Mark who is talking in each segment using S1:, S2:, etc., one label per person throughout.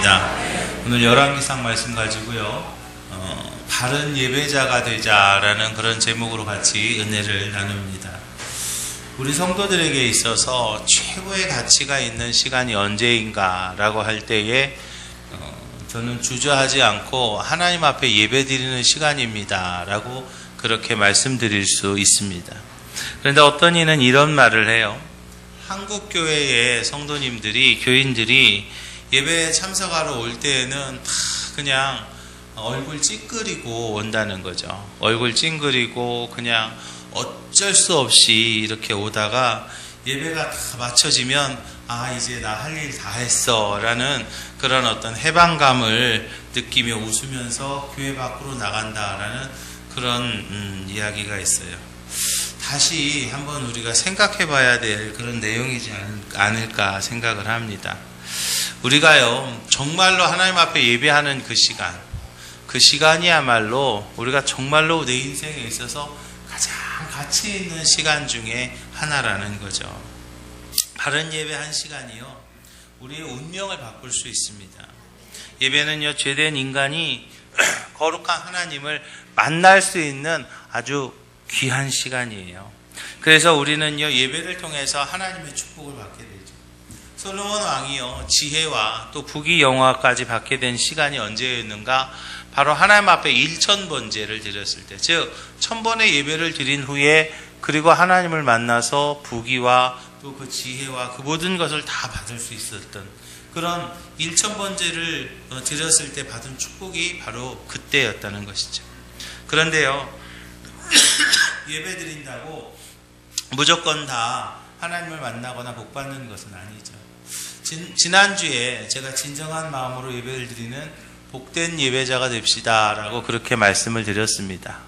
S1: 축복합니다. 오늘 열왕기상 말씀 가지고요. 바른 예배자가 되자라는 그런 제목으로 같이 은혜를 나눕니다. 우리 성도들에게 있어서 최고의 가치가 있는 시간이 언제인가라고 할 때에 저는 주저하지 않고 하나님 앞에 예배드리는 시간입니다 라고 그렇게 말씀드릴 수 있습니다. 그런데 어떤 이는 이런 말을 해요. 한국 교회의 성도님들이, 교인들이 예배에 참석하러 올 때에는 다 그냥 얼굴 찡그리고 온다는 거죠. 얼굴 찡그리고 그냥 어쩔 수 없이 이렇게 오다가 예배가 다 마쳐지면 이제 나 할 일 다 했어 라는 그런 어떤 해방감을 느끼며 웃으면서 교회 밖으로 나간다라는 그런 이야기가 있어요. 다시 한번 우리가 생각해 봐야 될 그런 내용이지 않을까 생각을 합니다. 우리가요, 정말로 하나님 앞에 예배하는 그 시간이야말로 우리가 정말로 내 인생에 있어서 가장 가치 있는 시간 중에 하나라는 거죠. 바른 예배 한 시간이요, 우리의 운명을 바꿀 수 있습니다. 예배는요, 죄된 인간이 거룩한 하나님을 만날 수 있는 아주 귀한 시간이에요. 그래서 우리는요, 예배를 통해서 하나님의 축복을 받게 되죠. 솔로몬 왕이요, 지혜와 또 부귀 영화까지 받게 된 시간이 언제였는가? 바로 하나님 앞에 1000번제를 드렸을 때, 즉 1000번의 예배를 드린 후에, 그리고 하나님을 만나서 부귀와 또 그 지혜와 그 모든 것을 다 받을 수 있었던 그런 1000번제를 드렸을 때 받은 축복이 바로 그때였다는 것이죠. 그런데요, 예배 드린다고 무조건 다 하나님을 만나거나 복 받는 것은 아니죠. 지난주에 제가 진정한 마음으로 예배를 드리는 복된 예배자가 됩시다 라고 그렇게 말씀을 드렸습니다.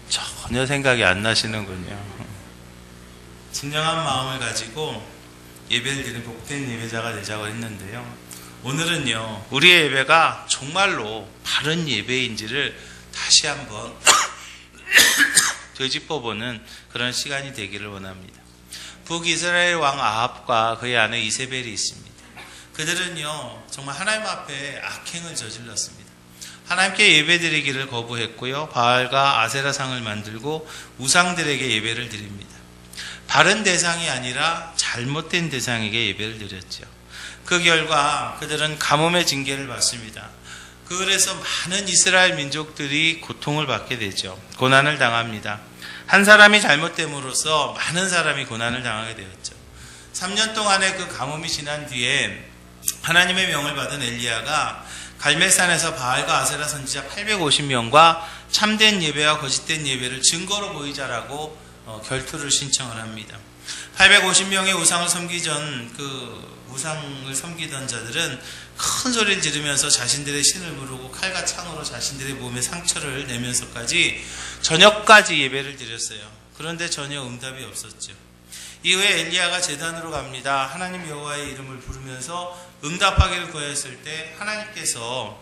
S1: 전혀 생각이 안 나시는군요. 진정한 마음을 가지고 예배를 드리는 복된 예배자가 되자고 했는데요, 오늘은요, 우리의 예배가 정말로 바른 예배인지를 다시 한번 되짚어보는 그런 시간이 되기를 원합니다. 북이스라엘 왕 아합과 그의 아내 이세벨이 있습니다. 그들은요, 정말 하나님 앞에 악행을 저질렀습니다. 하나님께 예배드리기를 거부했고요, 바알과 아세라상을 만들고 우상들에게 예배를 드립니다. 바른 대상이 아니라 잘못된 대상에게 예배를 드렸죠. 그 결과 그들은 가뭄의 징계를 받습니다. 그래서 많은 이스라엘 민족들이 고통을 받게 되죠. 고난을 당합니다. 한 사람이 잘못됨으로써 많은 사람이 고난을 당하게 되었죠. 3년 동안의 그 가뭄이 지난 뒤에 하나님의 명을 받은 엘리야가 갈멜산에서 바알과 아세라 선지자 850명과 참된 예배와 거짓된 예배를 증거로 보이자라고 결투를 신청을 합니다. 850명의 우상을 섬기던 자들은 큰 소리를 지르면서 자신들의 신을 부르고 칼과 창으로 자신들의 몸에 상처를 내면서까지 저녁까지 예배를 드렸어요. 그런데 전혀 응답이 없었죠. 이후에 엘리야가 제단으로 갑니다. 하나님 여호와의 이름을 부르면서 응답하기를 구했을 때 하나님께서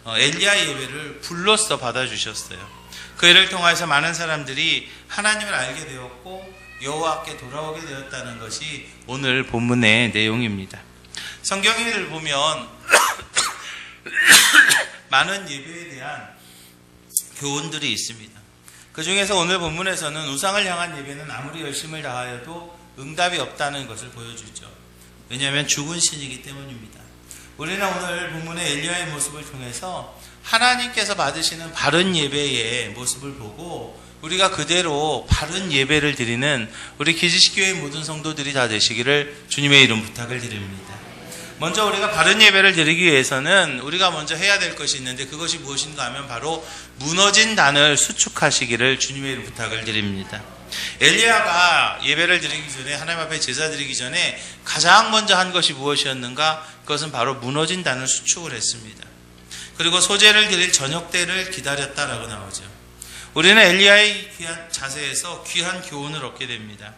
S1: 엘리야의 예배를 불로써 받아주셨어요. 그 일을 통해서 많은 사람들이 하나님을 알게 되었고 여호와께 돌아오게 되었다는 것이 오늘 본문의 내용입니다. 성경을 보면 많은 예배에 대한 교훈들이 있습니다. 그 중에서 오늘 본문에서는 우상을 향한 예배는 아무리 열심을 다하여도 응답이 없다는 것을 보여주죠. 왜냐하면 죽은 신이기 때문입니다. 우리는 오늘 본문의 엘리야의 모습을 통해서 하나님께서 받으시는 바른 예배의 모습을 보고 우리가 그대로 바른 예배를 드리는 우리 기지식교회 모든 성도들이 다 되시기를 주님의 이름 부탁을 드립니다. 먼저 우리가 바른 예배를 드리기 위해서는 우리가 먼저 해야 될 것이 있는데, 그것이 무엇인가 하면 바로 무너진 단을 수축하시기를 주님의 이름 부탁을 드립니다. 엘리야가 예배를 드리기 전에, 하나님 앞에 제사 드리기 전에 가장 먼저 한 것이 무엇이었는가? 그것은 바로 무너진 단을 수축을 했습니다. 그리고 소제를 드릴 저녁 때를 기다렸다라고 나오죠. 우리는 엘리야의 귀한 자세에서 귀한 교훈을 얻게 됩니다.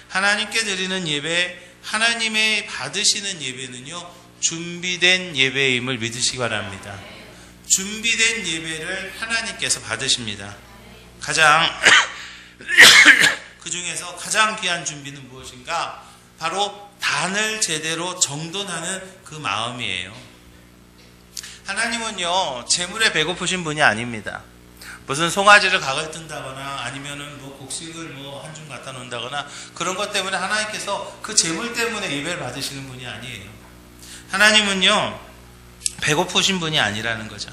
S1: 하나님께 드리는 예배, 하나님의 받으시는 예배는요, 준비된 예배임을 믿으시기 바랍니다. 준비된 예배를 하나님께서 받으십니다. 그 중에서 가장 귀한 준비는 무엇인가? 바로 단을 제대로 정돈하는 그 마음이에요. 하나님은요, 재물에 배고프신 분이 아닙니다. 무슨 송아지를 각을 뜬다거나 아니면은 뭐 곡식을 뭐 한 줌 갖다 놓는다거나 그런 것 때문에 하나님께서 그 재물 때문에 예배를 받으시는 분이 아니에요. 하나님은요, 배고프신 분이 아니라는 거죠.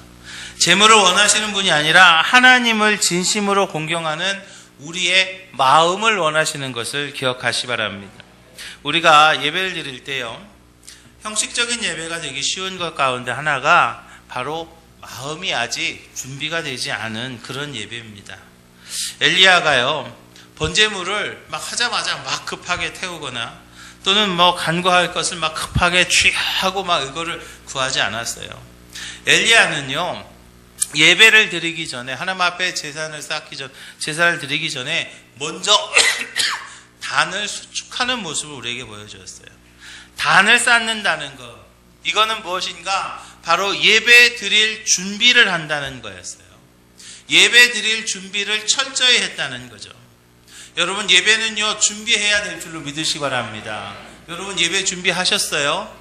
S1: 재물을 원하시는 분이 아니라 하나님을 진심으로 공경하는 우리의 마음을 원하시는 것을 기억하시 바랍니다. 우리가 예배를 드릴 때요, 형식적인 예배가 되기 쉬운 것 가운데 하나가 바로 마음이 아직 준비가 되지 않은 그런 예배입니다. 엘리야가요, 번제물을 막 하자마자 막 급하게 태우거나 또는 뭐 간구할 것을 막 급하게 취하고 막 이거를 구하지 않았어요. 엘리야는요, 예배를 드리기 전에, 하나님 앞에 제사를 드리기 전에 먼저 단을 수축하는 모습을 우리에게 보여주었어요. 단을 쌓는다는 것, 이거는 무엇인가? 바로 예배 드릴 준비를 한다는 거였어요. 예배 드릴 준비를 철저히 했다는 거죠. 여러분, 예배는요, 준비해야 될 줄로 믿으시기 바랍니다. 여러분, 예배 준비하셨어요?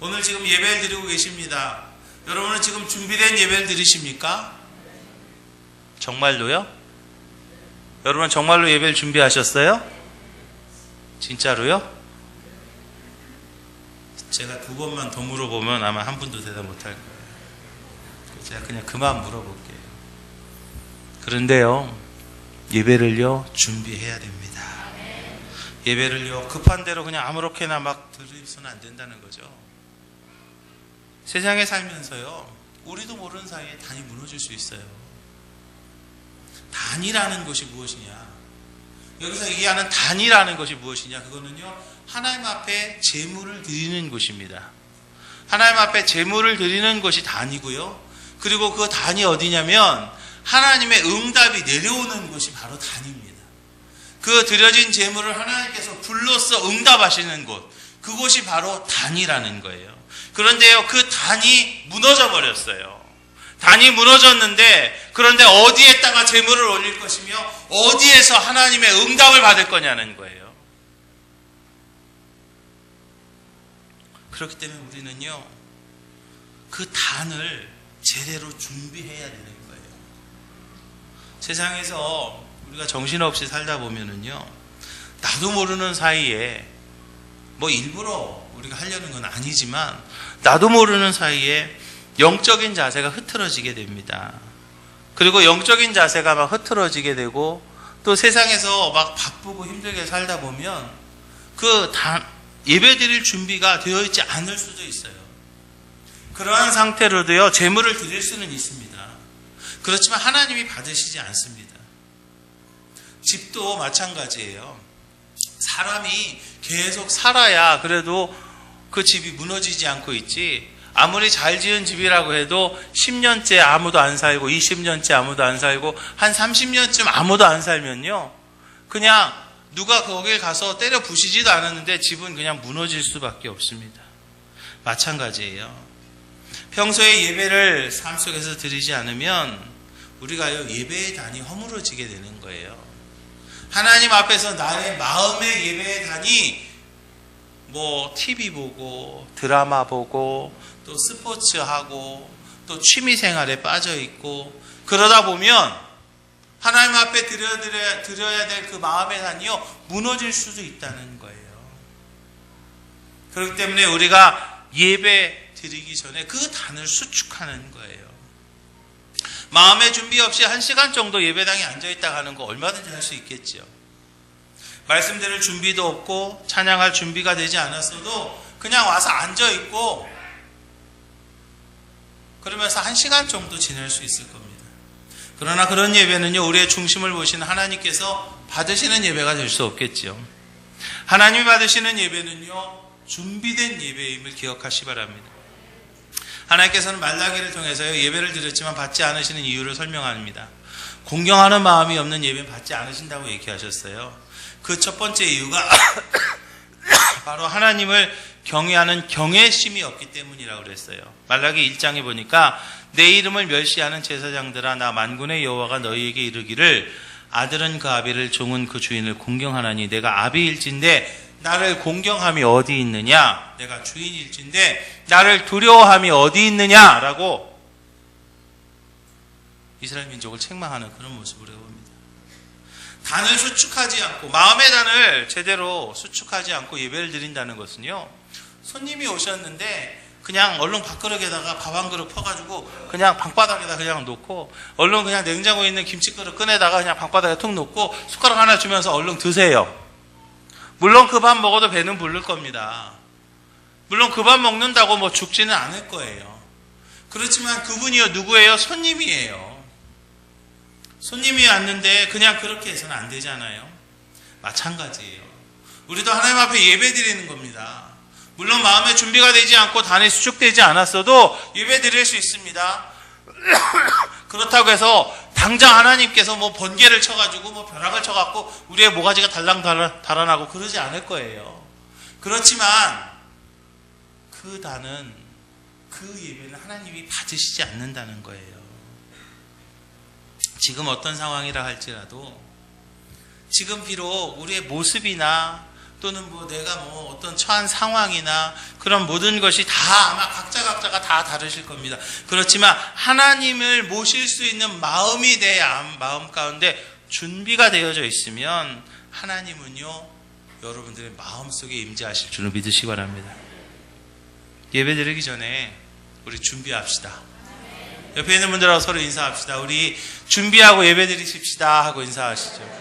S1: 오늘 지금 예배를 드리고 계십니다. 여러분은 지금 준비된 예배를 드리십니까? 정말로요? 여러분 정말로 예배를 준비하셨어요? 진짜로요? 제가 두 번만 더 물어보면 아마 한 분도 대답 못할 거예요. 제가 그냥 그만 물어볼게요. 그런데요, 예배를요, 준비해야 됩니다. 예배를요, 급한 대로 그냥 아무렇게나 막 드리서는 안 된다는 거죠. 세상에 살면서요, 우리도 모르는 사이에 단이 무너질 수 있어요. 단이라는 것이 무엇이냐? 여기서 얘기하는 단이라는 것이 무엇이냐? 그거는요, 하나님 앞에 제물을 드리는 것입니다. 하나님 앞에 제물을 드리는 것이 단이고요. 그리고 그 단이 어디냐면 하나님의 응답이 내려오는 것이 바로 단입니다. 그 드려진 제물을 하나님께서 불로써 응답하시는 곳, 그곳이 바로 단이라는 거예요. 그런데요, 그 단이 무너져 버렸어요. 단이 무너졌는데, 그런데 어디에다가 제물을 올릴 것이며 어디에서 하나님의 응답을 받을 거냐는 거예요. 그렇기 때문에 우리는요, 그 단을 제대로 준비해야 되는 거예요. 세상에서 우리가 정신없이 살다 보면은요, 나도 모르는 사이에, 뭐 일부러 우리가 하려는 건 아니지만 나도 모르는 사이에 영적인 자세가 흐트러지게 됩니다. 그리고 영적인 자세가 막 흐트러지게 되고, 또 세상에서 막 바쁘고 힘들게 살다 보면 그 예배 드릴 준비가 되어 있지 않을 수도 있어요. 그러한 상태로도요, 제물을 드릴 수는 있습니다. 그렇지만 하나님이 받으시지 않습니다. 집도 마찬가지예요. 사람이 계속 살아야 그래도 그 집이 무너지지 않고 있지, 아무리 잘 지은 집이라고 해도 10년째 아무도 안 살고 20년째 아무도 안 살고 한 30년쯤 아무도 안 살면요, 그냥 누가 거길 가서 때려 부시지도 않았는데 집은 그냥 무너질 수밖에 없습니다. 마찬가지예요. 평소에 예배를 삶 속에서 드리지 않으면 우리가 예배의 단이 허물어지게 되는 거예요. 하나님 앞에서 나의 마음의 예배의 단이 뭐 TV 보고 드라마 보고 또 스포츠하고 또 취미생활에 빠져있고 그러다 보면 하나님 앞에 드려야 될 그 마음의 단이요, 무너질 수도 있다는 거예요. 그렇기 때문에 우리가 예배 드리기 전에 그 단을 수축하는 거예요. 마음의 준비 없이 1시간 정도 예배당에 앉아있다 가는 거 얼마든지 할 수 있겠죠. 말씀 드릴 준비도 없고 찬양할 준비가 되지 않았어도 그냥 와서 앉아있고 그러면서 1시간 정도 지낼 수 있을 겁니다. 그러나 그런 예배는요, 우리의 중심을 보시는 하나님께서 받으시는 예배가 될 수 없겠죠. 하나님이 받으시는 예배는요, 준비된 예배임을 기억하시 바랍니다. 하나님께서는 말라기를 통해서요, 예배를 드렸지만 받지 않으시는 이유를 설명합니다. 공경하는 마음이 없는 예배는 받지 않으신다고 얘기하셨어요. 그 첫 번째 이유가 바로 하나님을 경외하는 경외심이 없기 때문이라고 그랬어요. 말라기 1장에 보니까 내 이름을 멸시하는 제사장들아, 나 만군의 여호와가 너희에게 이르기를 아들은 그 아비를 종은 그 주인을 공경하나니 내가 아비일진데 나를 공경함이 어디 있느냐? 내가 주인일진데 나를 두려워함이 어디 있느냐라고 이스라엘 민족을 책망하는 그런 모습을 봅니다. 단을 수축하지 않고, 마음의 단을 제대로 수축하지 않고 예배를 드린다는 것은요, 손님이 오셨는데 그냥 얼른 밥그릇에다가 밥 한 그릇 퍼가지고 그냥 방바닥에다 그냥 놓고, 얼른 그냥 냉장고에 있는 김치그릇 꺼내다가 그냥 방바닥에 툭 놓고 숟가락 하나 주면서 얼른 드세요. 물론 그 밥 먹어도 배는 부를 겁니다. 물론 그 밥 먹는다고 뭐 죽지는 않을 거예요. 그렇지만 그분이요, 누구예요? 손님이에요. 손님이 왔는데 그냥 그렇게 해서는 안 되잖아요. 마찬가지예요. 우리도 하나님 앞에 예배 드리는 겁니다. 물론 마음의 준비가 되지 않고 단이 수축되지 않았어도 예배 드릴 수 있습니다. 그렇다고 해서 당장 하나님께서 뭐 번개를 쳐가지고 뭐 벼락을 쳐갖고 우리의 모가지가 달랑 달아나고 그러지 않을 거예요. 그렇지만 그 단은, 그 예배는 하나님이 받으시지 않는다는 거예요. 지금 어떤 상황이라 할지라도, 지금 비록 우리의 모습이나 또는 뭐 내가 뭐 어떤 처한 상황이나 그런 모든 것이 다 아마 각자가 다 다르실 겁니다. 그렇지만 하나님을 모실 수 있는 마음이 내 마음 가운데 준비가 되어져 있으면 하나님은요, 여러분들의 마음속에 임재하실 줄을 믿으시기 바랍니다. 예배 드리기 전에 우리 준비합시다. 옆에 있는 분들하고 서로 인사합시다. 우리 준비하고 예배 드리십시다 하고 인사하시죠.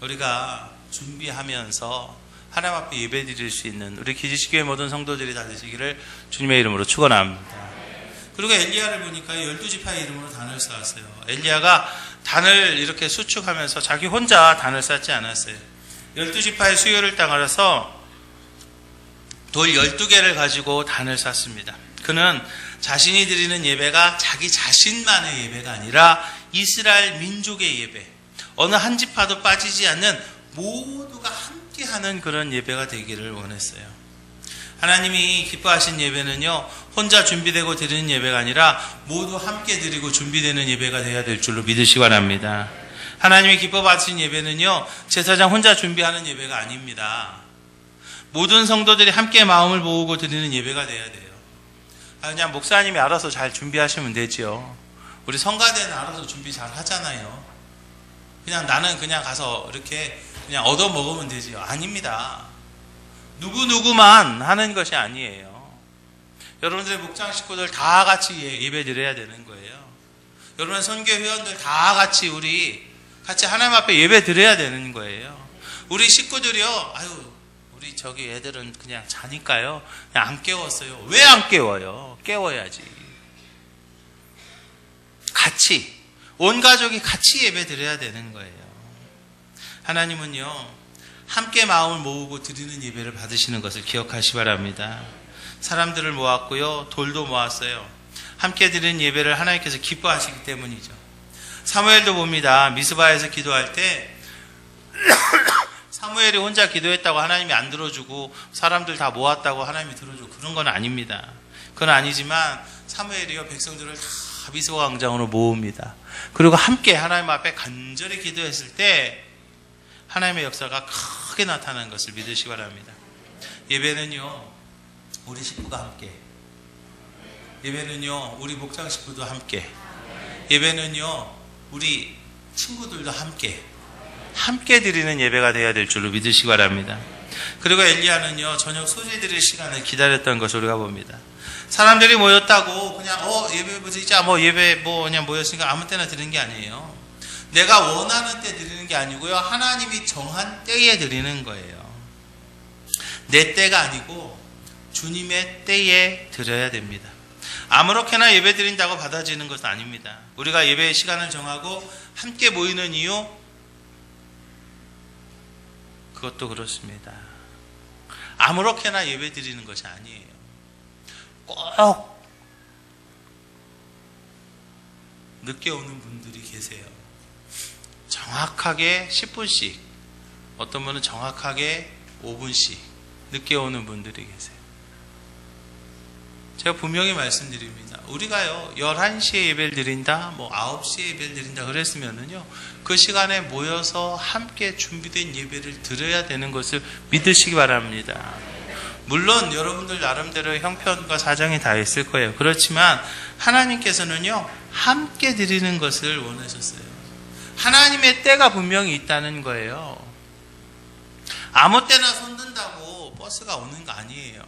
S1: 우리가 준비하면서 하나님 앞에 예배 드릴 수 있는 우리 기지식교회 모든 성도들이 다 되시기를 주님의 이름으로 축원합니다. 그리고 엘리야를 보니까 12지파의 이름으로 단을 쌓았어요. 엘리야가 단을 이렇게 수축하면서 자기 혼자 단을 쌓지 않았어요. 12지파의 수요를 따라서 돌 12개를 가지고 단을 쌓습니다. 그는 자신이 드리는 예배가 자기 자신만의 예배가 아니라 이스라엘 민족의 예배, 어느 한 지파도 빠지지 않는 모두가 함께하는 그런 예배가 되기를 원했어요. 하나님이 기뻐하신 예배는요, 혼자 준비되고 드리는 예배가 아니라 모두 함께 드리고 준비되는 예배가 되어야 될 줄로 믿으시기 바랍니다. 하나님이 기뻐 받으신 예배는요, 제사장 혼자 준비하는 예배가 아닙니다. 모든 성도들이 함께 마음을 모으고 드리는 예배가 돼야 돼요. 그냥 목사님이 알아서 잘 준비하시면 되죠. 우리 성가대는 알아서 준비 잘 하잖아요. 그냥 나는 그냥 가서 이렇게 그냥 얻어먹으면 되지요. 아닙니다. 누구누구만 하는 것이 아니에요. 여러분들의 목장 식구들 다 같이 예배 드려야 되는 거예요. 여러분 선교 회원들 다 같이 우리 같이 하나님 앞에 예배 드려야 되는 거예요. 우리 식구들이요, 아유, 우리 저기 애들은 그냥 자니까요, 그냥 안 깨웠어요. 왜 안 깨워요? 깨워야지. 같이, 온 가족이 같이 예배 드려야 되는 거예요. 하나님은요, 함께 마음을 모으고 드리는 예배를 받으시는 것을 기억하시기 바랍니다. 사람들을 모았고요, 돌도 모았어요. 함께 드리는 예배를 하나님께서 기뻐하시기 때문이죠. 사무엘도 봅니다. 미스바에서 기도할 때 사무엘이 혼자 기도했다고 하나님이 안 들어주고 사람들 다 모았다고 하나님이 들어주고 그런 건 아닙니다. 그건 아니지만 사무엘이요, 백성들을 다 미스바 광장으로 모읍니다. 그리고 함께 하나님 앞에 간절히 기도했을 때 하나님의 역사가 크게 나타나는 것을 믿으시기 바랍니다. 예배는요, 우리 식구가 함께, 예배는요, 우리 목장 식구도 함께, 예배는요, 우리 친구들도 함께 드리는 예배가 되어야 될 줄로 믿으시기 바랍니다. 그리고 엘리야는요, 저녁 소재 드릴 시간을 기다렸던 것을 우리가 봅니다. 사람들이 모였다고 그냥 예배 드리자, 예배 그냥 모였으니까 아무 때나 드리는 게 아니에요. 내가 원하는 때 드리는 게 아니고요, 하나님이 정한 때에 드리는 거예요. 내 때가 아니고 주님의 때에 드려야 됩니다. 아무렇게나 예배 드린다고 받아지는 것은 아닙니다. 우리가 예배의 시간을 정하고 함께 모이는 이유, 그것도 그렇습니다. 아무렇게나 예배 드리는 것이 아니에요. 꼭 늦게 오는 분들이 계세요. 정확하게 10분씩, 어떤 분은 정확하게 5분씩 늦게 오는 분들이 계세요. 제가 분명히 말씀드립니다. 우리가요 11시에 예배를 드린다, 뭐 9시에 예배를 드린다 그랬으면은요 그 시간에 모여서 함께 준비된 예배를 드려야 되는 것을 믿으시기 바랍니다. 물론 여러분들 나름대로 형편과 사정이 다 있을 거예요. 그렇지만 하나님께서는요 함께 드리는 것을 원하셨어요. 하나님의 때가 분명히 있다는 거예요. 아무 때나 손든다고 버스가 오는 거 아니에요.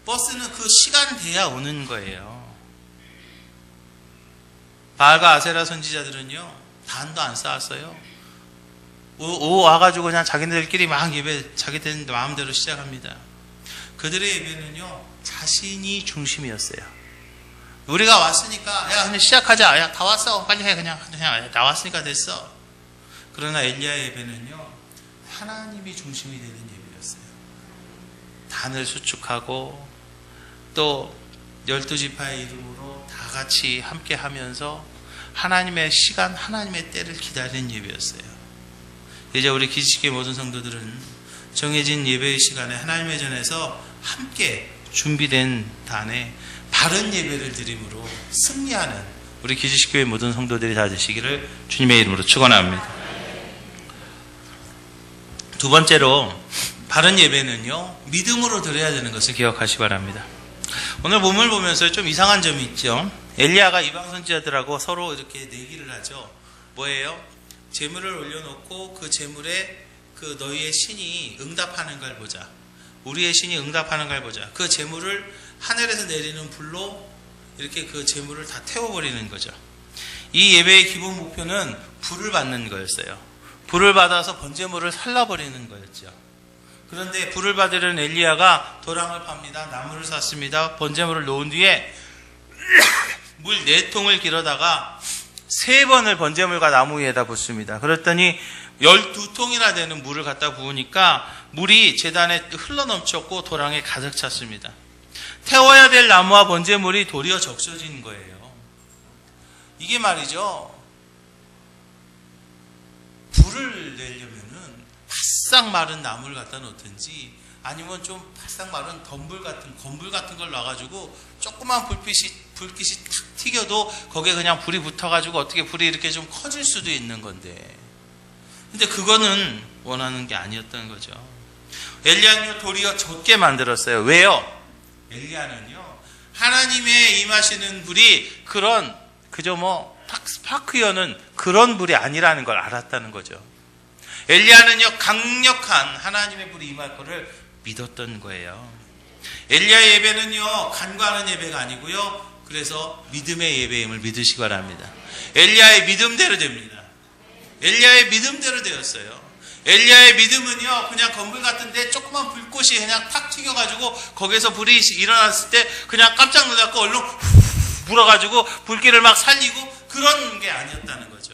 S1: 버스는 그 시간 돼야 오는 거예요. 바알과 아세라 선지자들은요 단도 안 쌓았어요. 와가지고 그냥 자기들끼리 막 예배 자기들 마음대로 시작합니다. 그들의 예배는요 자신이 중심이었어요. 우리가 왔으니까 야 그냥 시작하자, 야 다 왔어 빨리 해, 그냥 나왔으니까 됐어. 그러나 엘리야의 예배는요 하나님이 중심이 되는 예배였어요. 단을 수축하고 또 12지파의 이름으로 다 같이 함께 하면서 하나님의 시간, 하나님의 때를 기다리는 예배였어요. 이제 우리 기지식의 모든 성도들은 정해진 예배의 시간에 하나님의 전에서 함께 준비된 단에 바른 예배를 드림으로 승리하는 우리 기지식교회 모든 성도들이 다 되시기를 주님의 이름으로 축원합니다. 두 번째로 바른 예배는요 믿음으로 드려야 되는 것을 기억하시기 바랍니다. 오늘 본문을 보면서 좀 이상한 점이 있죠. 엘리야가 이방 선지자들하고 서로 이렇게 내기를 하죠. 뭐예요? 제물을 올려놓고 그 제물에 그 너희의 신이 응답하는 걸 보자. 우리의 신이 응답하는 걸 보자. 그 제물을 하늘에서 내리는 불로 이렇게 그 제물을 다 태워버리는 거죠. 이 예배의 기본 목표는 불을 받는 거였어요. 불을 받아서 번제물을 살라버리는 거였죠. 그런데 불을 받으려는 엘리야가 도랑을 팝니다. 나무를 샀습니다. 번제물을 놓은 뒤에 물 4통을 길어다가 3번을 번제물과 나무 위에다 붓습니다. 그랬더니 12통이나 되는 물을 갖다 부으니까 물이 제단에 흘러넘쳤고 도랑에 가득 찼습니다. 태워야 될 나무와 번제물이 도리어 적셔진 거예요. 이게 말이죠. 불을 내려면은 바싹 마른 나무를 갖다 놓든지 아니면 좀 바싹 마른 건불 같은 걸 놔가지고 조그만 불빛이 탁 튀겨도 거기에 그냥 불이 붙어가지고 어떻게 불이 이렇게 좀 커질 수도 있는 건데, 근데 그거는 원하는 게 아니었던 거죠. 엘리야는요 도리어 적게 만들었어요. 왜요? 엘리야는요 하나님의 임하시는 불이 그저 스파크 여는 그런 불이 아니라는 걸 알았다는 거죠. 엘리야는요 강력한 하나님의 불이 임할 거를 믿었던 거예요. 엘리야의 예배는요 간과하는 예배가 아니고요, 그래서 믿음의 예배임을 믿으시기 바랍니다. 엘리야의 믿음대로 됩니다. 엘리야의 믿음대로 되었어요. 엘리야의 믿음은요 그냥 건물 같은데 조그만 불꽃이 그냥 탁 튀겨가지고 거기서 불이 일어났을 때 그냥 깜짝 놀랐고 얼른 불어가지고 불길을 막 살리고 그런 게 아니었다는 거죠.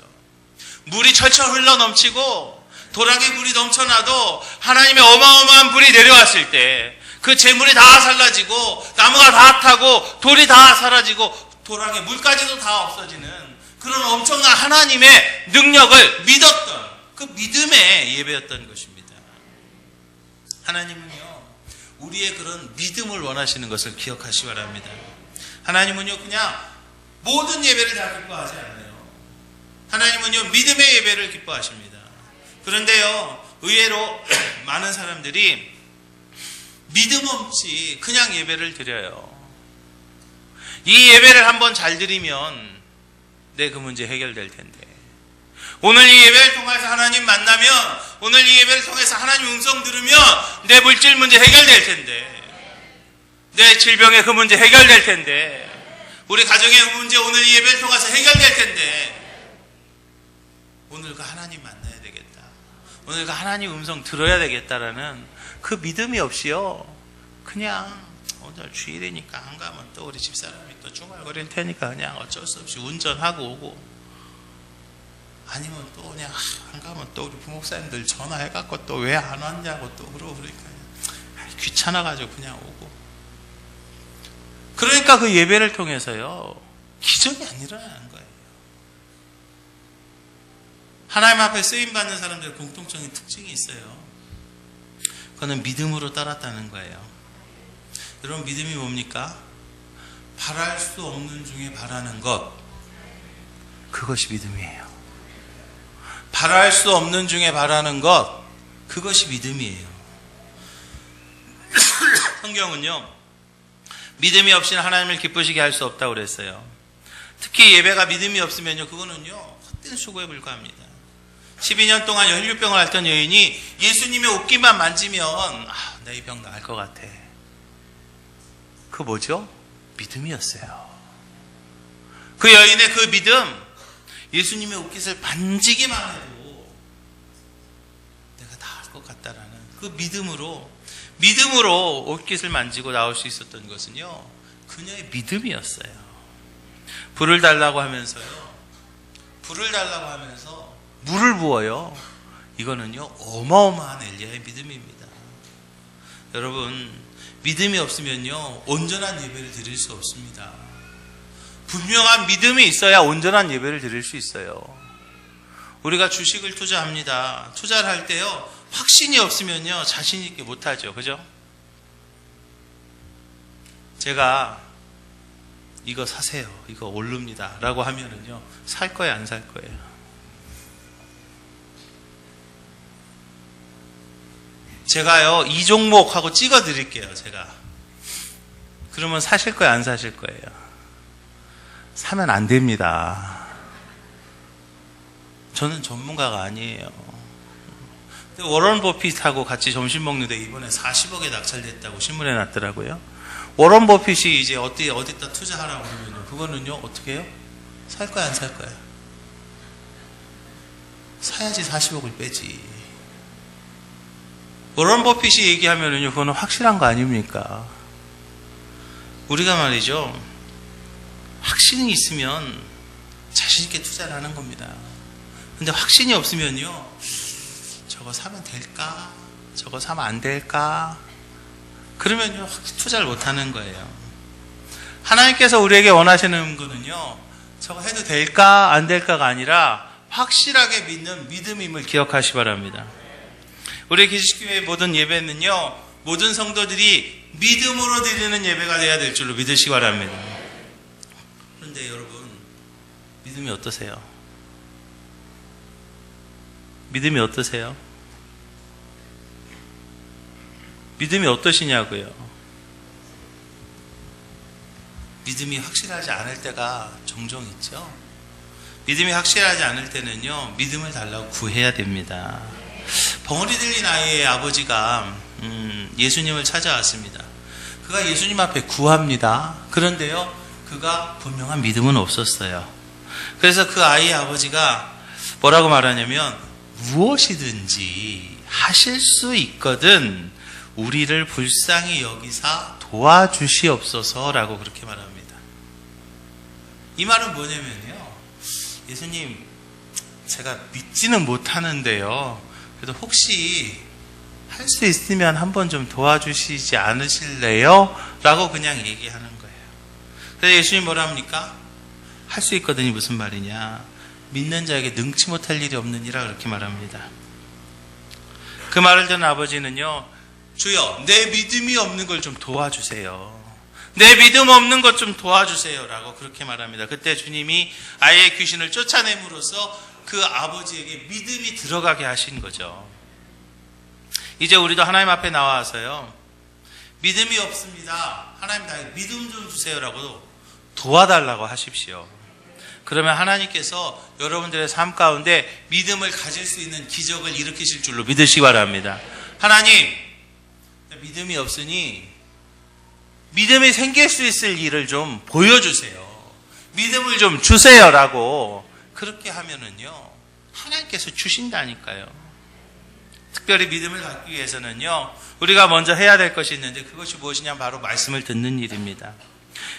S1: 물이 철철 흘러 넘치고 도랑에 물이 넘쳐나도 하나님의 어마어마한 불이 내려왔을 때 그 재물이 다 살라지고 나무가 다 타고 돌이 다 사라지고 도랑에 물까지도 다 없어지는 그런 엄청난 하나님의 능력을 믿었던 그 믿음의 예배였던 것입니다. 하나님은요 우리의 그런 믿음을 원하시는 것을 기억하시기 바랍니다. 하나님은요 그냥 모든 예배를 다 기뻐하지 않아요. 하나님은요 믿음의 예배를 기뻐하십니다. 그런데요 의외로 많은 사람들이 믿음 없이 그냥 예배를 드려요. 이 예배를 한번 잘 드리면 내 그 문제 해결될 텐데, 오늘 이 예배를 통해서 하나님 만나면, 오늘 이 예배를 통해서 하나님 음성 들으면 내 물질 문제 해결될 텐데, 내 질병의 그 문제 해결될 텐데, 우리 가정의 문제 오늘 이 예배를 통해서 해결될 텐데, 오늘 그 하나님 만나야 되겠다, 오늘 그 하나님 음성 들어야 되겠다라는 그 믿음이 없이요 그냥 오늘 주일이니까 안 가면 또 우리 집사람이 또 중얼거릴 테니까 그냥 어쩔 수 없이 운전하고 오고, 아니면 또 그냥 안 가면 또 우리 부목사님들 전화해갖고 또 왜 안 왔냐고 또 그러니까 귀찮아가지고 그냥 오고, 그러니까 그 예배를 통해서요 기적이 안 일어나는 거예요. 하나님 앞에 쓰임받는 사람들의 공통적인 특징이 있어요. 그거는 믿음으로 따랐다는 거예요. 여러분 믿음이 뭡니까? 바랄 수 없는 중에 바라는 것, 그것이 믿음이에요. 바랄 수 없는 중에 바라는 것, 그것이 믿음이에요. 성경은요, 믿음이 없이는 하나님을 기쁘시게 할 수 없다고 그랬어요. 특히 예배가 믿음이 없으면요, 그거는요, 헛된 수고에 불과합니다. 12년 동안 혈류병을 앓던 여인이 예수님의 옷깃만 만지면 내 이 병 나을 것 같아. 그거 뭐죠? 믿음이었어요. 그 여인의 그 믿음, 예수님의 옷깃을 만지기만 해도 내가 나을 것 같다라는 그 믿음으로 옷깃을 만지고 나올 수 있었던 것은요, 그녀의 믿음이었어요. 불을 달라고 하면서 물을 부어요. 이거는요, 어마어마한 엘리야의 믿음입니다. 여러분, 믿음이 없으면요, 온전한 예배를 드릴 수 없습니다. 분명한 믿음이 있어야 온전한 예배를 드릴 수 있어요. 우리가 주식을 투자합니다. 투자를 할 때요, 확신이 없으면요, 자신 있게 못하죠. 그죠? 제가 이거 사세요, 이거 오릅니다 라고 하면은요, 살 거예요, 안 살 거예요? 제가요, 이 종목하고 찍어 드릴게요, 제가. 그러면 사실 거예요, 안 사실 거예요? 사면 안 됩니다. 저는 전문가가 아니에요. 워런 버핏하고 같이 점심 먹는데 이번에 40억에 낙찰됐다고 신문에 났더라고요. 워런 버핏이 이제 어디다 투자하라고 그러면요, 그거는요, 어떻게 해요? 살 거야, 안 살 거야? 사야지 40억을 빼지. 워런 버핏이 얘기하면은요, 그거는 확실한 거 아닙니까? 우리가 말이죠, 확신이 있으면 자신있게 투자를 하는 겁니다. 근데 확신이 없으면요, 저거 사면 될까? 저거 사면 안 될까? 그러면요, 투자를 못 하는 거예요. 하나님께서 우리에게 원하시는 거는요, 저거 해도 될까? 안 될까가 아니라 확실하게 믿는 믿음임을 기억하시 바랍니다. 우리 기식교회 모든 예배는요, 모든 성도들이 믿음으로 드리는 예배가 돼야 될 줄로 믿으시기 바랍니다. 그런데 여러분, 믿음이 어떠세요? 믿음이 어떠세요? 믿음이 어떠시냐고요? 믿음이 확실하지 않을 때가 종종 있죠. 믿음이 확실하지 않을 때는요, 믿음을 달라고 구해야 됩니다. 벙어리 들린 아이의 아버지가 예수님을 찾아왔습니다. 그가 예수님 앞에 구합니다. 그런데요, 그가 분명한 믿음은 없었어요. 그래서 그 아이의 아버지가 뭐라고 말하냐면, 무엇이든지 하실 수 있거든 우리를 불쌍히 여기사 도와주시옵소서라고 그렇게 말합니다. 이 말은 뭐냐면요, 예수님, 제가 믿지는 못하는데요, 그래도 혹시 할 수 있으면 한번 좀 도와주시지 않으실래요? 라고 그냥 얘기하는 거예요. 그래서 예수님 뭐라 합니까? 할 수 있거든이 무슨 말이냐? 믿는 자에게 능치 못할 일이 없느니라 그렇게 말합니다. 그 말을 듣는 아버지는요, 주여, 내 믿음이 없는 걸 좀 도와주세요. 내 믿음 없는 것 좀 도와주세요 라고 그렇게 말합니다. 그때 주님이 아이의 귀신을 쫓아냄으로써 그 아버지에게 믿음이 들어가게 하신 거죠. 이제 우리도 하나님 앞에 나와서요, 믿음이 없습니다, 하나님 나에게 믿음 좀 주세요라고 도와달라고 하십시오. 그러면 하나님께서 여러분들의 삶 가운데 믿음을 가질 수 있는 기적을 일으키실 줄로 믿으시기 바랍니다. 하나님, 믿음이 없으니 믿음이 생길 수 있을 일을 좀 보여주세요. 믿음을 좀 주세요라고 그렇게 하면은요, 하나님께서 주신다니까요. 특별히 믿음을 갖기 위해서는요, 우리가 먼저 해야 될 것이 있는데 그것이 무엇이냐, 바로 말씀을 듣는 일입니다.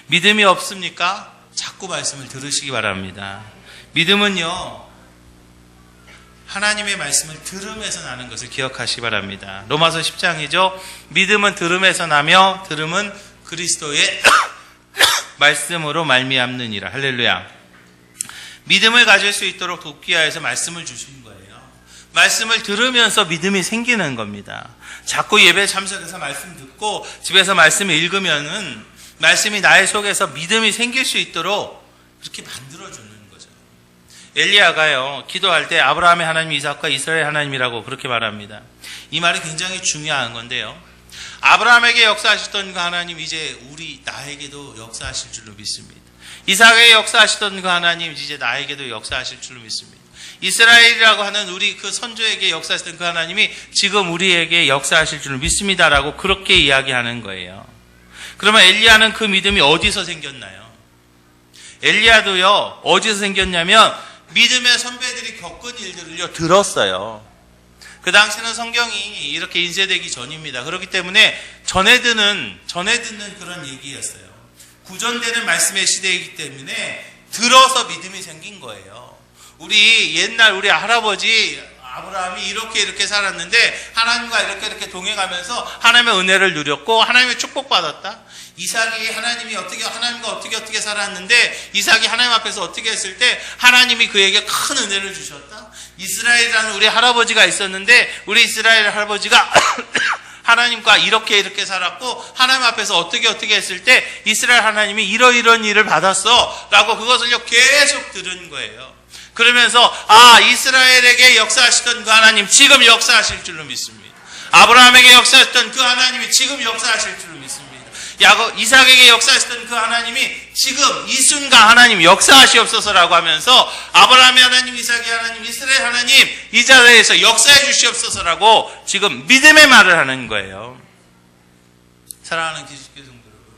S1: 믿음이 없습니까? 자꾸 말씀을 들으시기 바랍니다. 믿음은요, 하나님의 말씀을 들음에서 나는 것을 기억하시기 바랍니다. 로마서 10장이죠. 믿음은 들음에서 나며 들음은 그리스도의 말씀으로 말미암느니라. 할렐루야. 믿음을 가질 수 있도록 돕기하여서 말씀을 주신 거예요. 말씀을 들으면서 믿음이 생기는 겁니다. 자꾸 예배에 참석해서 말씀 듣고 집에서 말씀을 읽으면은 말씀이 나의 속에서 믿음이 생길 수 있도록 그렇게 만들어주는 거죠. 엘리야가요, 기도할 때 아브라함의 하나님, 이삭과 이스라엘 하나님이라고 그렇게 말합니다. 이 말이 굉장히 중요한 건데요. 아브라함에게 역사하셨던 그 하나님, 이제 나에게도 역사하실 줄로 믿습니다. 이삭에게 역사하시던 그 하나님, 이제 나에게도 역사하실 줄로 믿습니다. 이스라엘이라고 하는 우리 그 선조에게 역사하시던 그 하나님이 지금 우리에게 역사하실 줄로 믿습니다라고 그렇게 이야기하는 거예요. 그러면 엘리야는 그 믿음이 어디서 생겼나요? 엘리야도요, 어디서 생겼냐면 믿음의 선배들이 겪은 일들을요, 들었어요. 그 당시는 성경이 이렇게 인쇄되기 전입니다. 그렇기 때문에 전해 듣는 그런 얘기였어요. 구전되는 말씀의 시대이기 때문에 들어서 믿음이 생긴 거예요. 우리 할아버지 아브라함이 이렇게 살았는데 하나님과 이렇게 동행하면서 하나님의 은혜를 누렸고 하나님의 축복받았다. 이삭이 하나님과 어떻게 살았는데 이삭이 하나님 앞에서 어떻게 했을 때 하나님이 그에게 큰 은혜를 주셨다. 이스라엘이라는 우리 할아버지가 있었는데 우리 이스라엘 할아버지가 하나님과 이렇게 살았고 하나님 앞에서 어떻게 했을 때 이스라엘 하나님이 이런 일을 받았어 라고 그것을요 계속 들은 거예요. 그러면서 이스라엘에게 역사하시던 그 하나님 지금 역사하실 줄로 믿습니다. 아브라함에게 역사하셨던 그 하나님이 지금 역사하실 줄로 믿습니다. 이삭에게 역사하셨던 그 하나님이 지금 이 순간 하나님 역사하시옵소서라고 하면서 아브라함의 하나님, 이삭의 하나님, 이스라엘 하나님 이 자리에서 역사해 주시옵소서라고 지금 믿음의 말을 하는 거예요. 사랑하는 기지식교 성도 여러분,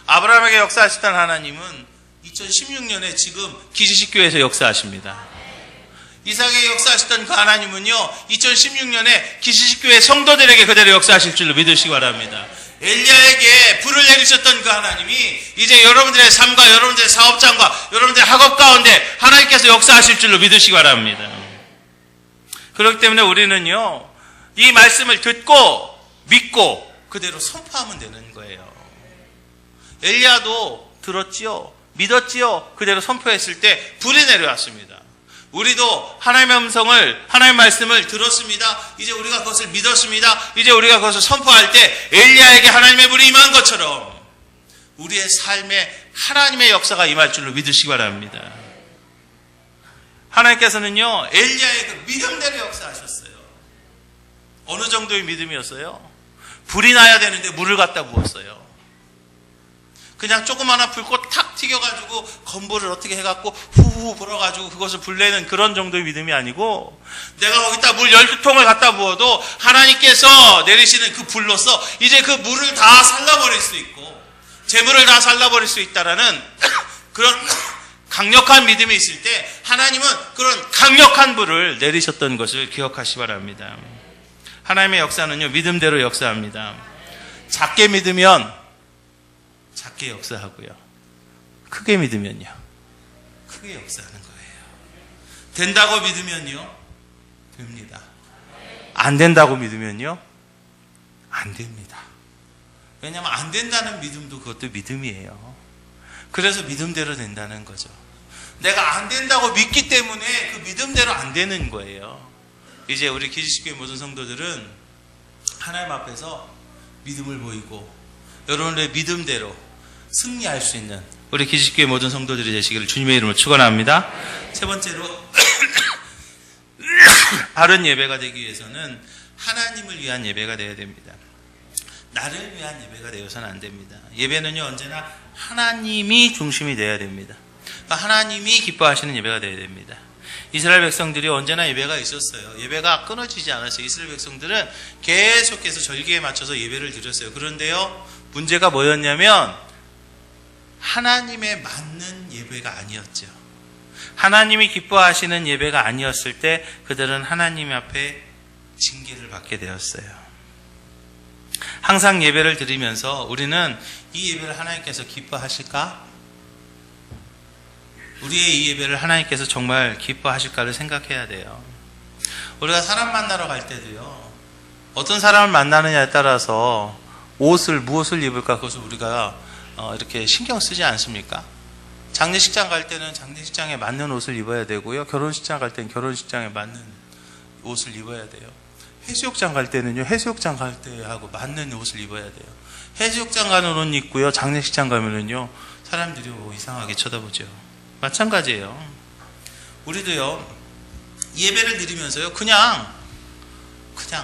S1: 아브라함에게 역사하셨던 하나님은 2016년에 지금 기지식교회에서 역사하십니다. 이삭에게 역사하셨던 그 하나님은요 2016년에 기지식교회 성도들에게 그대로 역사하실 줄로 믿으시기 바랍니다. 엘리야에게 불을 내리셨던 그 하나님이 이제 여러분들의 삶과 여러분들의 사업장과 여러분들의 학업 가운데 하나님께서 역사하실 줄로 믿으시기 바랍니다. 그렇기 때문에 우리는요 이 말씀을 듣고 믿고 그대로 선포하면 되는 거예요. 엘리야도 들었지요, 믿었지요, 그대로 선포했을 때 불이 내려왔습니다. 우리도 하나님의 음성을, 하나님의 말씀을 들었습니다. 이제 우리가 그것을 믿었습니다. 이제 우리가 그것을 선포할 때 엘리야에게 하나님의 불이 임한 것처럼 우리의 삶에 하나님의 역사가 임할 줄로 믿으시기 바랍니다. 하나님께서는요 엘리야의 그 믿음대로 역사하셨어요. 어느 정도의 믿음이었어요? 불이 나야 되는데 물을 갖다 부었어요. 그냥 조그마한 불꽃 탁 튀겨가지고 건불을 어떻게 해갖고 후후 불어가지고 그것을 불내는 그런 정도의 믿음이 아니고 내가 거기다 물 12통을 갖다 부어도 하나님께서 내리시는 그 불로서 이제 그 물을 다 살라버릴 수 있고 재물을 다 살라버릴 수 있다라는 그런 강력한 믿음이 있을 때 하나님은 그런 강력한 불을 내리셨던 것을 기억하시기 바랍니다. 하나님의 역사는요 믿음대로 역사합니다. 작게 믿으면 작게 역사하고요. 크게 믿으면요. 크게 역사하는 거예요. 된다고 믿으면요. 됩니다. 안 된다고 믿으면요. 안 됩니다. 왜냐하면 안 된다는 믿음도 그것도 믿음이에요. 그래서 믿음대로 된다는 거죠. 내가 안 된다고 믿기 때문에 그 믿음대로 안 되는 거예요. 이제 우리 기지식교회 모든 성도들은 하나님 앞에서 믿음을 보이고 여러분의 믿음대로 승리할 수 있는 우리 기지식교회 모든 성도들이 되시기를 주님의 이름으로 축원합니다. 세 번째로 바른 예배가 되기 위해서는 하나님을 위한 예배가 되어야 됩니다. 나를 위한 예배가 되어서는 안 됩니다. 예배는요 언제나 하나님이 중심이 되어야 됩니다. 그러니까 하나님이 기뻐하시는 예배가 되어야 됩니다. 이스라엘 백성들이 언제나 예배가 있었어요. 예배가 끊어지지 않았어요. 이스라엘 백성들은 계속해서 절기에 맞춰서 예배를 드렸어요. 그런데요 문제가 뭐였냐면 하나님에 맞는 예배가 아니었죠. 하나님이 기뻐하시는 예배가 아니었을 때 그들은 하나님 앞에 징계를 받게 되었어요. 항상 예배를 드리면서 우리는 이 예배를 하나님께서 기뻐하실까? 우리의 이 예배를 하나님께서 정말 기뻐하실까를 생각해야 돼요. 우리가 사람 만나러 갈 때도요 어떤 사람을 만나느냐에 따라서 무엇을 입을까 그것을 우리가 이렇게 신경 쓰지 않습니까? 장례식장 갈 때는 장례식장에 맞는 옷을 입어야 되고요. 결혼식장 갈 때는 결혼식장에 맞는 옷을 입어야 돼요. 해수욕장 갈 때는요, 해수욕장 갈 때하고 맞는 옷을 입어야 돼요. 해수욕장 가는 옷 입고요, 장례식장 가면은요, 사람들이 이상하게 쳐다보죠. 마찬가지예요. 우리도요, 예배를 드리면서요, 그냥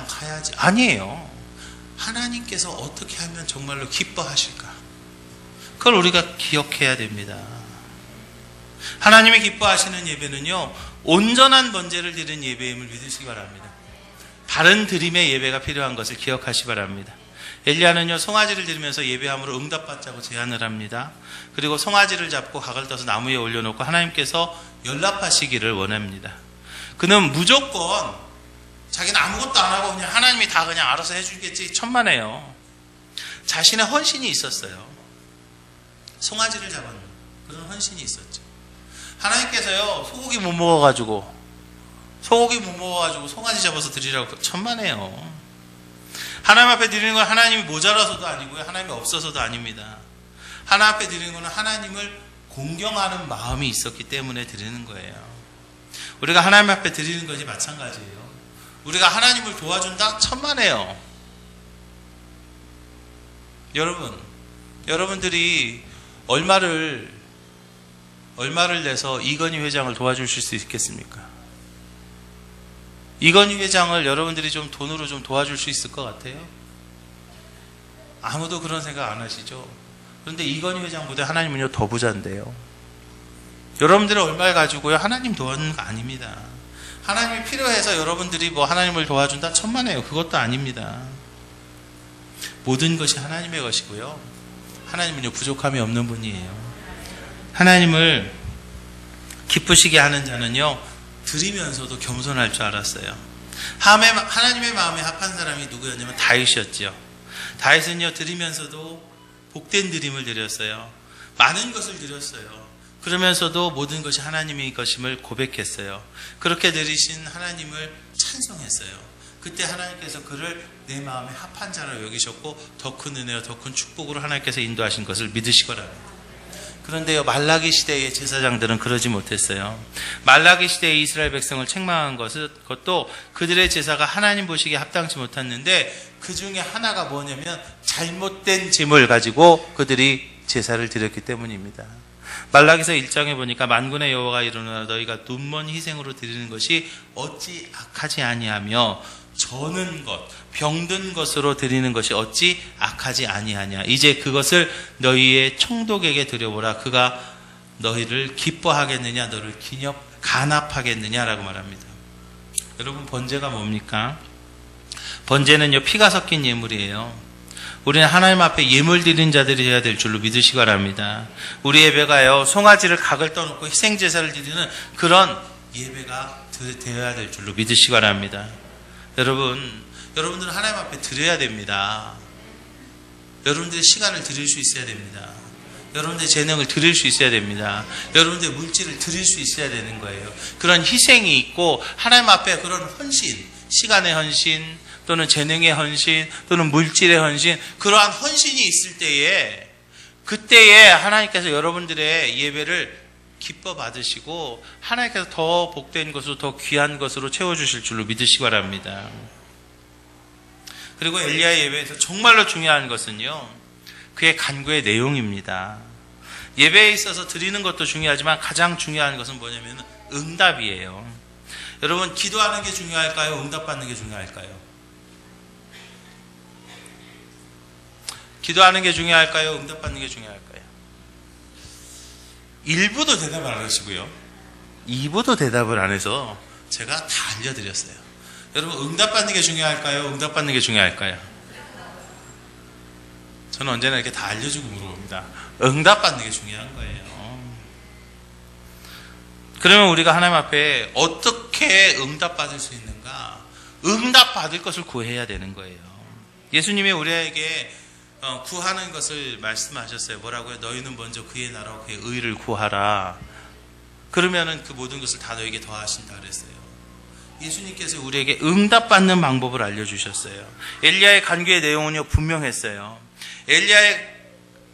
S1: 가야지. 아니에요. 하나님께서 어떻게 하면 정말로 기뻐하실까? 그걸 우리가 기억해야 됩니다. 하나님이 기뻐하시는 예배는요, 온전한 번제를 드리는 예배임을 믿으시기 바랍니다. 바른 드림의 예배가 필요한 것을 기억하시기 바랍니다. 엘리야는요, 송아지를 드리면서 예배함으로 응답받자고 제안을 합니다. 그리고 송아지를 잡고 각을 떠서 나무에 올려놓고 하나님께서 연락하시기를 원합니다. 그는 무조건 자기는 아무것도 안 하고 그냥 하나님이 다 그냥 알아서 해주겠지 천만에요. 자신의 헌신이 있었어요. 송아지를 잡은 그런 헌신이 있었죠. 하나님께서요, 소고기 못 먹어가지고 송아지 잡아서 드리라고 천만에요. 하나님 앞에 드리는 건 하나님이 모자라서도 아니고요, 하나님이 없어서도 아닙니다. 하나님 앞에 드리는 건 하나님을 공경하는 마음이 있었기 때문에 드리는 거예요. 우리가 하나님 앞에 드리는 것이 마찬가지예요. 우리가 하나님을 도와준다? 천만에요. 여러분들이 얼마를 내서 이건희 회장을 도와주실 수 있겠습니까? 이건희 회장을 여러분들이 좀 돈으로 좀 도와줄 수 있을 것 같아요? 아무도 그런 생각 안 하시죠? 그런데 이건희 회장보다 하나님은요, 더 부자인데요. 여러분들이 얼마를 가지고요, 하나님 도와주는 거 아닙니다. 하나님이 필요해서 여러분들이 하나님을 도와준다? 천만에요. 그것도 아닙니다. 모든 것이 하나님의 것이고요, 하나님은요, 부족함이 없는 분이에요. 하나님을 기쁘시게 하는 자는요, 드리면서도 겸손할 줄 알았어요. 하나님의 마음에 합한 사람이 누구였냐면 다윗이었죠. 다윗은요, 드리면서도 복된 드림을 드렸어요. 많은 것을 드렸어요. 그러면서도 모든 것이 하나님의 것임을 고백했어요. 그렇게 드리신 하나님을 찬송했어요. 그때 하나님께서 그를 내 마음에 합한 자로 여기셨고, 더 큰 은혜와 더 큰 축복으로 하나님께서 인도하신 것을 믿으시거랍니다. 그런데요, 말라기 시대의 제사장들은 그러지 못했어요. 말라기 시대의 이스라엘 백성을 책망한 것도 그들의 제사가 하나님 보시기에 합당치 못했는데, 그 중에 하나가 뭐냐면 잘못된 짐을 가지고 그들이 제사를 드렸기 때문입니다. 말라기서 1장에 보니까 만군의 여호와가 이르노라, 너희가 눈먼 희생으로 드리는 것이 어찌 악하지 아니하며 저는 것, 병든 것으로 드리는 것이 어찌 악하지 아니하냐. 이제 그것을 너희의 총독에게 드려보라. 그가 너희를 기뻐하겠느냐, 너를 간합하겠느냐라고 말합니다. 여러분, 번제가 뭡니까? 번제는요, 피가 섞인 예물이에요. 우리는 하나님 앞에 예물 드린 자들이 되어야 될 줄로 믿으시기 바랍니다. 우리 예배가요, 송아지를 각을 떠놓고 희생제사를 드리는 그런 예배가 되어야 될 줄로 믿으시기 바랍니다. 여러분들은 하나님 앞에 드려야 됩니다. 여러분들의 시간을 드릴 수 있어야 됩니다. 여러분들의 재능을 드릴 수 있어야 됩니다. 여러분들의 물질을 드릴 수 있어야 되는 거예요. 그런 희생이 있고 하나님 앞에 그런 헌신, 시간의 헌신 또는 재능의 헌신 또는 물질의 헌신, 그러한 헌신이 있을 때에, 그때에 하나님께서 여러분들의 예배를 기뻐 받으시고 하나님께서 더 복된 것으로, 더 귀한 것으로 채워주실 줄로 믿으시기 바랍니다. 그리고 엘리야의 예배에서 정말로 중요한 것은요, 그의 간구의 내용입니다. 예배에 있어서 드리는 것도 중요하지만 가장 중요한 것은 뭐냐면 응답이에요. 여러분, 기도하는 게 중요할까요? 응답받는 게 중요할까요? 기도하는 게 중요할까요? 응답받는 게 중요할까요? 1부도 대답을 안 하시고요, 2부도 대답을 안 해서 제가 다 알려드렸어요. 여러분, 응답받는 게 중요할까요? 응답받는 게 중요할까요? 저는 언제나 이렇게 다 알려주고 물어봅니다. 응답받는 게 중요한 거예요. 그러면 우리가 하나님 앞에 어떻게 응답받을 수 있는가? 응답받을 것을 구해야 되는 거예요. 예수님이 우리에게 구하는 것을 말씀하셨어요. 뭐라고요? 너희는 먼저 그의 나라와 그의 의를 구하라. 그러면은 그 모든 것을 다 너에게 더하신다 그랬어요. 예수님께서 우리에게 응답받는 방법을 알려주셨어요. 엘리야의 간구의 내용은요, 분명했어요. 엘리야의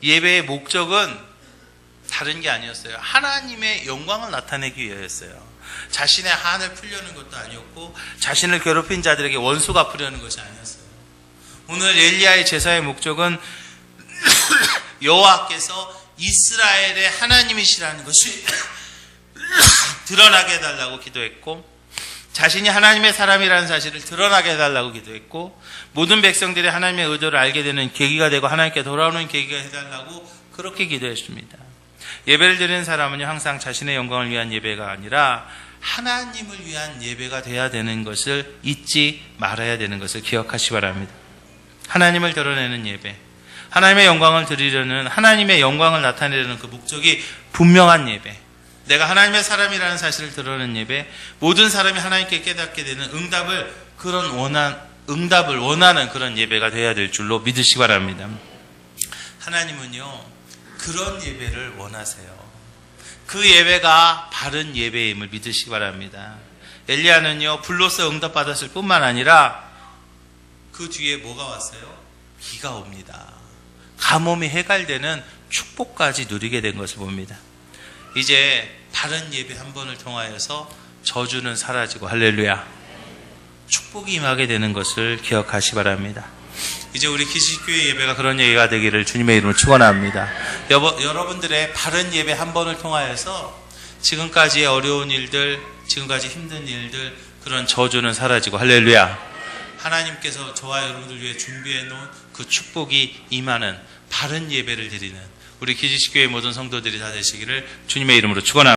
S1: 예배의 목적은 다른 게 아니었어요. 하나님의 영광을 나타내기 위해였어요. 자신의 한을 풀려는 것도 아니었고 자신을 괴롭힌 자들에게 원수 갚으려는 것이 아니었어요. 오늘 엘리야의 제사의 목적은 여호와께서 이스라엘의 하나님이시라는 것이 드러나게 해달라고 기도했고, 자신이 하나님의 사람이라는 사실을 드러나게 해달라고 기도했고, 모든 백성들이 하나님의 의도를 알게 되는 계기가 되고 하나님께 돌아오는 계기가 해달라고 그렇게 기도했습니다. 예배를 드리는 사람은요, 항상 자신의 영광을 위한 예배가 아니라 하나님을 위한 예배가 돼야 되는 것을 잊지 말아야 되는 것을 기억하시기 바랍니다. 하나님을 드러내는 예배, 하나님의 영광을 드리려는, 하나님의 영광을 나타내려는 그 목적이 분명한 예배, 내가 하나님의 사람이라는 사실을 드러내는 예배, 모든 사람이 하나님께 깨닫게 되는 응답을 원하는 그런 예배가 되어야 될 줄로 믿으시기 바랍니다. 하나님은요, 그런 예배를 원하세요. 그 예배가 바른 예배임을 믿으시기 바랍니다. 엘리야는요, 불로서 응답받았을 뿐만 아니라 그 뒤에 뭐가 왔어요? 비가 옵니다. 가뭄이 해갈되는 축복까지 누리게 된 것을 봅니다. 이제 바른 예배 한 번을 통하여서 저주는 사라지고, 할렐루야, 축복이 임하게 되는 것을 기억하시기 바랍니다. 이제 우리 기식교회 예배가 그런 예배가 되기를 주님의 이름으로 축원합니다. 여러분들의 바른 예배 한 번을 통하여서 지금까지의 어려운 일들, 지금까지 힘든 일들, 그런 저주는 사라지고, 할렐루야, 하나님께서 저와 여러분들 위해 준비해 놓은 그 축복이 임하는 바른 예배를 드리는 우리 기지식교회 모든 성도들이 다 되시기를 주님의 이름으로 축원합니다.